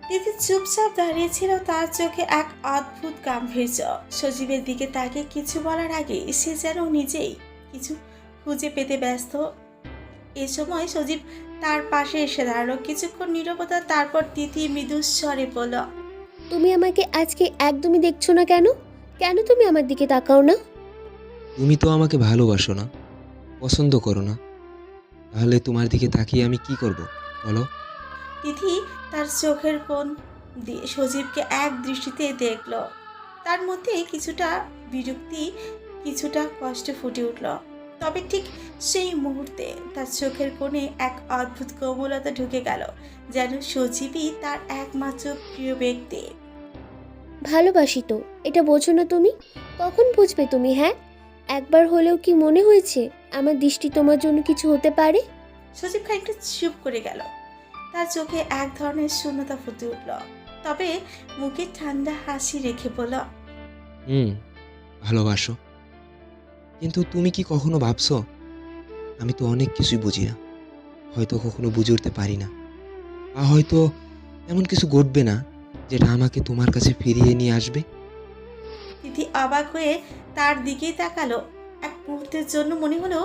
তিথি চুপচাপ দাঁড়িয়েছিল, তার চোখে এক অদ্ভুত গাম্ভীর্য। সজীবের দিকে তাকে কিছু বলার আগে সে যেন নিজেই কিছু খুঁজে পেতে ব্যস্ত। এ সময় সজীব তার পাশে এসে দাঁড়ালো। কিছুক্ষণ নীরবতা, তারপর তিথি মৃদু স্বরে বলল, তুমি আমাকে আজকে একদমই দেখছো না কেন? কেন তুমি আমার দিকে তাকাও না? তুমি তো আমাকে ভালোবাসো না, পছন্দ করো না, তাহলে তোমার দিকে তাকিয়ে আমি কি করব বলো? তিথি তার চোখের কোণ দিয়ে সজীবকে এক দৃষ্টিতে দেখল। তার মধ্যে কিছুটা বিরক্তি, কিছুটা কষ্ট ফুটে উঠল। তবে ঠিক সেই মুহূর্তে তার চোখের কোণে এক অদ্ভুত কোমলতা ঢুকে গেল, যেন সজীবই তার একমাত্র প্রিয় ব্যক্তি। ভালোবাসি তো, এটা বোঝো না তুমি? কখন বুঝবে তুমি? হ্যাঁ, একবার হলেও কি মনে হয়েছে আমার দৃষ্টি তোমার জন্য কিছু হতে পারে? সজীব খানিকটা চুপ করে গেল। তার চোখে এক ধরনের শূন্যতা ফুটে উঠল। তবে মুখে ঠান্ডা হাসি রেখে বলল, হুম, ভালোবাসো। কিন্তু তুমি কি কখনো ভাবছো আমি তো অনেক কিছুই বুঝি না, হয়তো কখনো বুঝে উঠতে পারি না, বা হয়তো এমন কিছু ঘটবে না যেটা আমাকে তোমার কাছে ফিরিয়ে নিয়ে আসবে। তিথি অবাক হয়ে তার দিকেই তাকালো। এক মুহূর্তের জন্য মনে হলো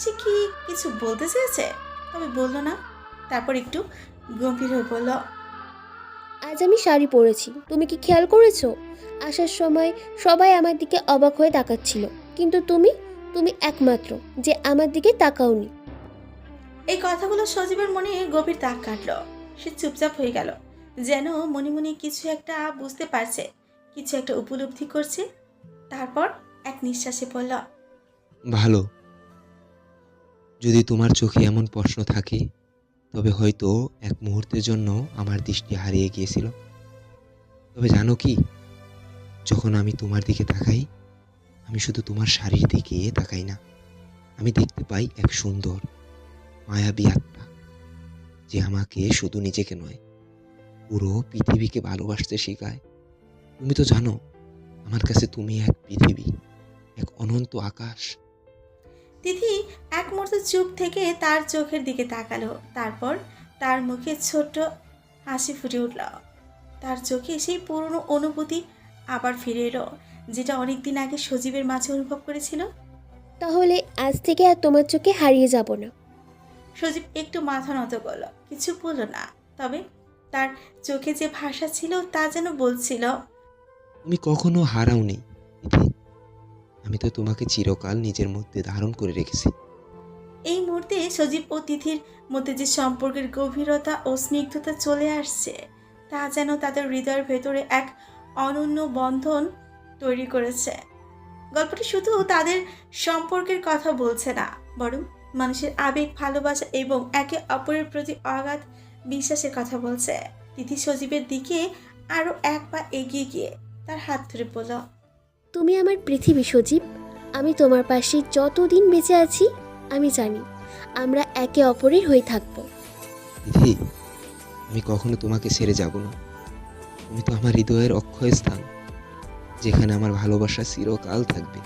সে কি কিছু বলতে চেয়েছে, তবে বলল না। তারপর একটু গম্ভীর হয়ে বলল, আজ আমি শাড়ি পরেছি, তুমি কি খেয়াল করেছো? আসার সময় সবাই আমার দিকে অবাক হয়ে তাকাচ্ছিল, কিন্তু তুমি তুমি একমাত্র যে আমার দিকে তাকাওনি। এই কথাগুলো সজীবের মনে গভীর দাগ কাটলো। সে চুপচাপ হয়ে গেল, যেন মনে মনে কিছু একটা বুঝতে পারছে, কিছু একটা উপলব্ধি করছে। তারপর এক নিঃশ্বাসে বলল, ভালো, যদি তোমার চোখে এমন প্রশ্ন থাকে তবে হয়তো এক মুহূর্তের জন্য আমার দৃষ্টি হারিয়ে গিয়েছিল। তবে জানো কি, যখন আমি তোমার দিকে তাকাই, আমি শুধু তোমার শাড়ির দিকে তাকাই না, আমি দেখতে পাই এক সুন্দর মায়াবী আত্মা, যে আমাকে শুধু নিজেকে নয়, পুরো পৃথিবীকে ভালোবাসতে শেখায়। তুমি তো জানো, আমার কাছে তুমি এক পৃথিবী, এক অনন্ত আকাশ। তিথি এক মুহূর্ত চুপ থেকে তার চোখের দিকে তাকালো। তারপর তার মুখে ছোট্ট হাসি ফুটে উঠল। তার চোখে সেই পুরনো অনুভূতি আবার ফিরে এলো, যেটা অনেকদিন আগে সজীবের মাঝে অনুভব করেছিল। তাহলে আজ থেকে আর তোমার চোখে হারিয়ে যাব না। সজীব একটু মাথা নত করলো, কিছু বলল না। তবে তার চোখে যে ভাষা ছিল তা যেন বলছিল, তুমি কখনো হারাওনি তিথি, আমি তো তোমাকে চিরকাল নিজের মধ্যে ধারণ করে রেখেছি। এই মুহূর্তে সজীব ও তিথির মধ্যে যে সম্পর্কের গভীরতা ও স্নিগ্ধতা চলে আসছে, তা যেন তাদের হৃদয়ের ভেতরে এক অনন্য বন্ধন তৈরি করেছে। গল্পটি শুধু তাদের সম্পর্কের কথা বলছে না, বরং মানুষের আবেগ, ভালোবাসা এবং একে অপরের প্রতি অগাধ বিশ্বাসের কথা বলছে। তিথি সজীবের দিকে আরো এক পা এগিয়ে গিয়ে তার হাত ধরে বলল, তুমি আমার পৃথিবী সজীব, আমি তোমার পাশে যতদিন বেঁচে আছি আমি জানি আমরা একে অপরের হয়ে থাকবো। তিথি, আমি কখনো তোমাকে ছেড়ে যাব না। তুমি তো আমার হৃদয়ের অক্ষয় স্থান, যেখানে আমার ভালোবাসা চিরকাল থাকবে।